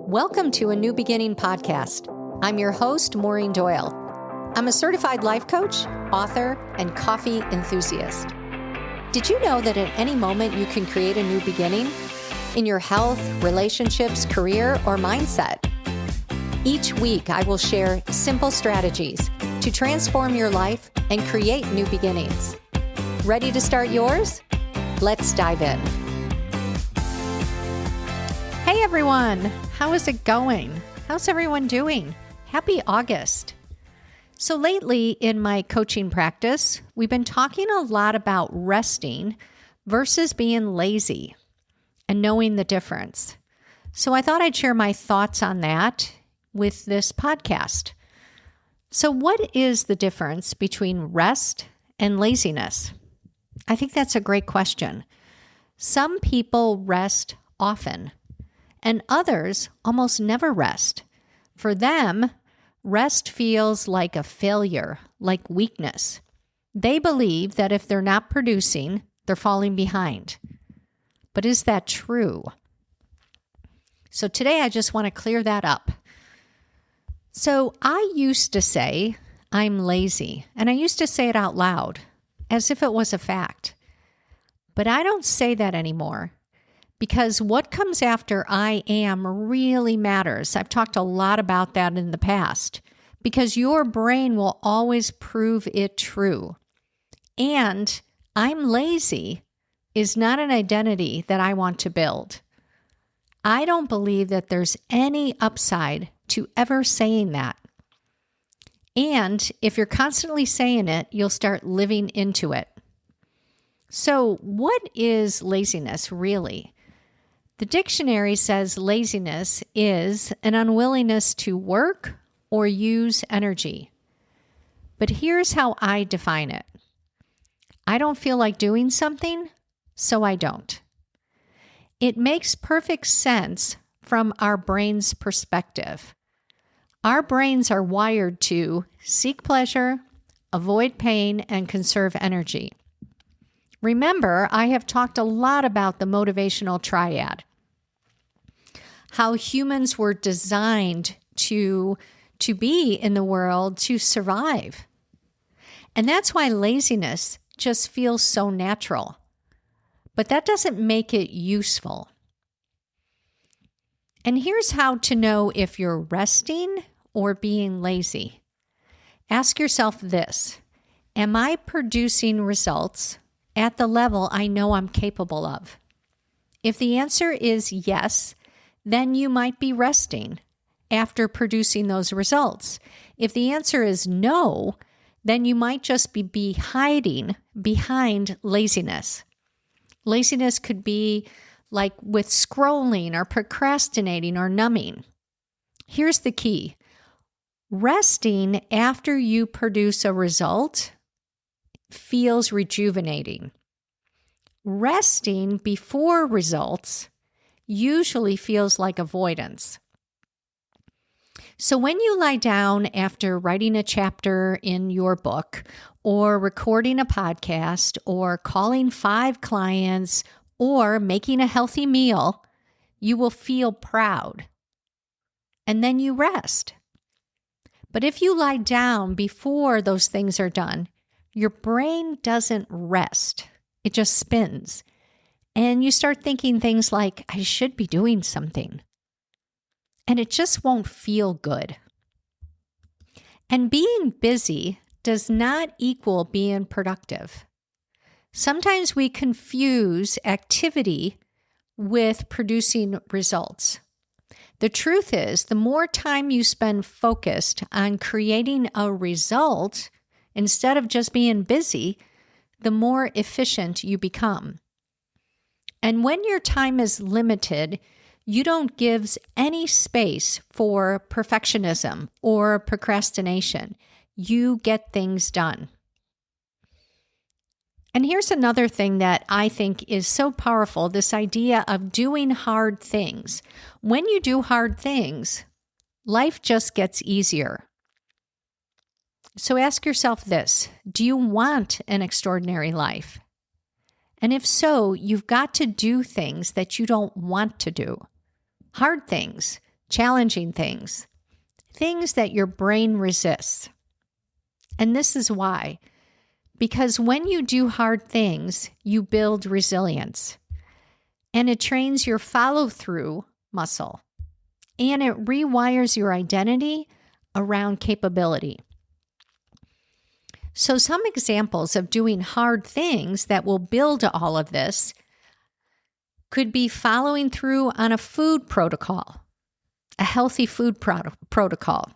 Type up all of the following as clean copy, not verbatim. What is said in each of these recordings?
Welcome to a New Beginning podcast. I'm your host, Maureen Doyle. I'm a certified life coach, author, and coffee enthusiast. Did you know that at any moment you can create a new beginning in your health, relationships, career, or mindset? Each week, I will share simple strategies to transform your life and create new beginnings. Ready to start yours? Let's dive in. Hey everyone, how is it going? How's everyone doing? Happy August. So lately in my coaching practice, we've been talking a lot about resting versus being lazy and knowing the difference. So I thought I'd share my thoughts on that with this podcast. So what is the difference between rest and laziness? I think that's a great question. Some people rest often, and others almost never rest. For them, rest feels like a failure, like weakness. They believe that if they're not producing, they're falling behind. But is that true? So today I just want to clear that up. So I used to say, I'm lazy, and I used to say it out loud, as if it was a fact. But I don't say that anymore. Because what comes after I am really matters. I've talked a lot about that in the past. Because your brain will always prove it true. And I'm lazy is not an identity that I want to build. I don't believe that there's any upside to ever saying that. And if you're constantly saying it, you'll start living into it. So what is laziness really? The dictionary says laziness is an unwillingness to work or use energy. But here's how I define it. I don't feel like doing something, so I don't. It makes perfect sense from our brain's perspective. Our brains are wired to seek pleasure, avoid pain, and conserve energy. Remember, I have talked a lot about the motivational triad, how humans were designed to be in the world to survive. And that's why laziness just feels so natural. But that doesn't make it useful. And here's how to know if you're resting or being lazy. Ask yourself this: am I producing results at the level I know I'm capable of? If the answer is yes, then you might be resting after producing those results. If the answer is no, then you might just be hiding behind laziness. Laziness could be like with scrolling or procrastinating or numbing. Here's the key. Resting after you produce a result feels rejuvenating. Resting before results usually feels like avoidance. So when you lie down after writing a chapter in your book, or recording a podcast, or calling 5 clients, or making a healthy meal, you will feel proud. And then you rest. But if you lie down before those things are done, your brain doesn't rest. It just spins. And you start thinking things like, I should be doing something. And it just won't feel good. And being busy does not equal being productive. Sometimes we confuse activity with producing results. The truth is, the more time you spend focused on creating a result instead of just being busy, the more efficient you become. And when your time is limited, you don't give any space for perfectionism or procrastination. You get things done. And here's another thing that I think is so powerful, this idea of doing hard things. When you do hard things, life just gets easier. So ask yourself this: do you want an extraordinary life? And if so, you've got to do things that you don't want to do. Hard things, challenging things, things that your brain resists. And this is why. Because when you do hard things, you build resilience. And it trains your follow-through muscle. And it rewires your identity around capability. So some examples of doing hard things that will build all of this could be following through on a food protocol, a healthy food protocol,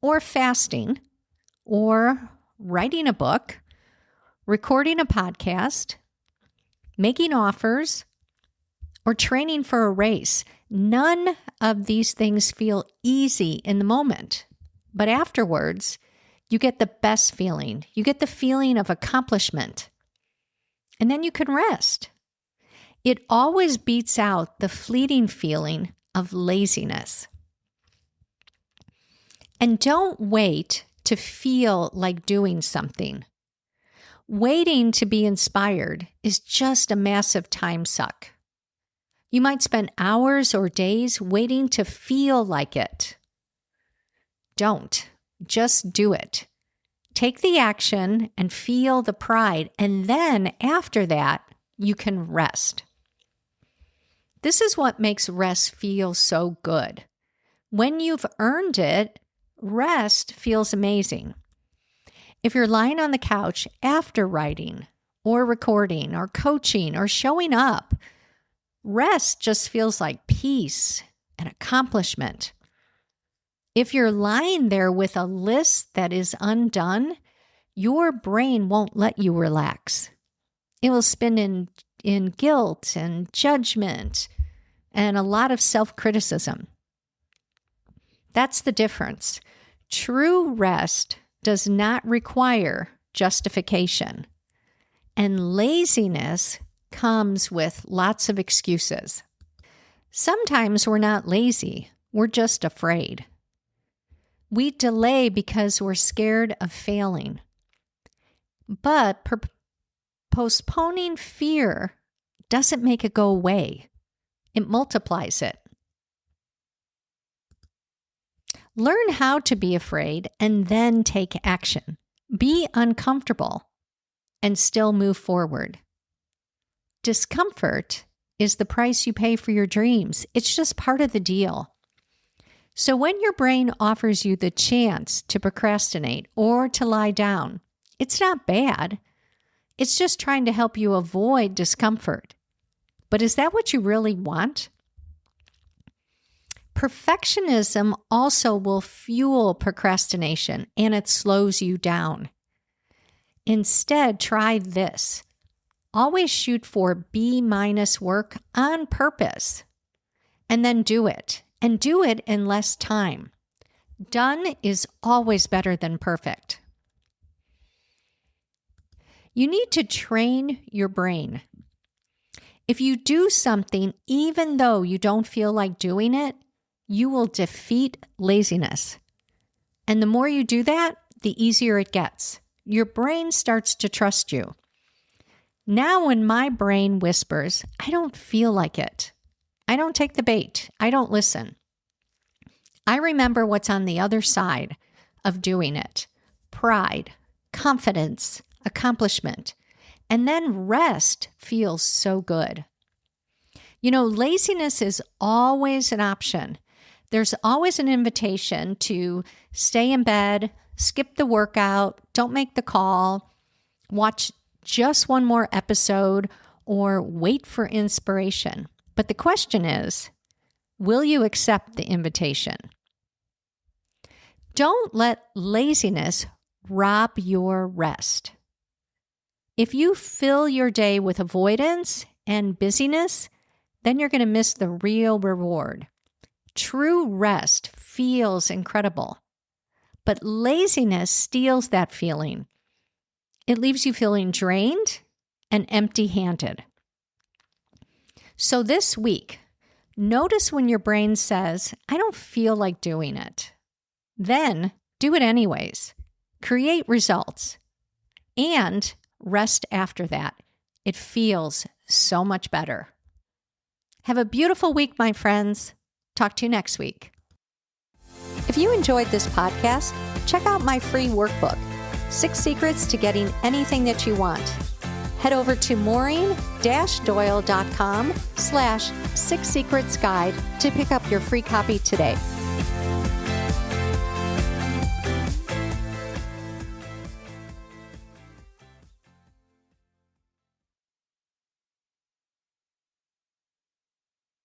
or fasting, or writing a book, recording a podcast, making offers, or training for a race. None of these things feel easy in the moment, but afterwards, you get the best feeling. You get the feeling of accomplishment, and then you can rest. It always beats out the fleeting feeling of laziness. And don't wait to feel like doing something. Waiting to be inspired is just a massive time suck. You might spend hours or days waiting to feel like it. Don't. Just do it. Take the action and feel the pride, and then after that, you can rest. This is what makes rest feel so good. When you've earned it, rest feels amazing. If you're lying on the couch after writing, or recording, or coaching, or showing up, rest just feels like peace and accomplishment. If you're lying there with a list that is undone, your brain won't let you relax. It will spin in guilt and judgment and a lot of self-criticism. That's the difference. True rest does not require justification, and laziness comes with lots of excuses. Sometimes we're not lazy, we're just afraid. We delay because we're scared of failing. But postponing fear doesn't make it go away. It multiplies it. Learn how to be afraid and then take action. Be uncomfortable and still move forward. Discomfort is the price you pay for your dreams. It's just part of the deal. So when your brain offers you the chance to procrastinate or to lie down, it's not bad. It's just trying to help you avoid discomfort. But is that what you really want? Perfectionism also will fuel procrastination, and it slows you down. Instead, try this. Always shoot for B- work on purpose, and then do it. And do it in less time. Done is always better than perfect. You need to train your brain. If you do something even though you don't feel like doing it, you will defeat laziness. And the more you do that, the easier it gets. Your brain starts to trust you. Now when my brain whispers, I don't feel like it, I don't take the bait. I don't listen. I remember what's on the other side of doing it. Pride, confidence, accomplishment. And then rest feels so good. You know, laziness is always an option. There's always an invitation to stay in bed, skip the workout, don't make the call, watch just one more episode, or wait for inspiration. But the question is, will you accept the invitation? Don't let laziness rob your rest. If you fill your day with avoidance and busyness, then you're going to miss the real reward. True rest feels incredible, but laziness steals that feeling. It leaves you feeling drained and empty-handed. So this week, notice when your brain says, I don't feel like doing it. Then do it anyways. Create results and rest after that. It feels so much better. Have a beautiful week, my friends. Talk to you next week. If you enjoyed this podcast, check out my free workbook, 6 Secrets to Getting Anything That You Want. Head over to maureen-doyle.com/6secretsguide to pick up your free copy today.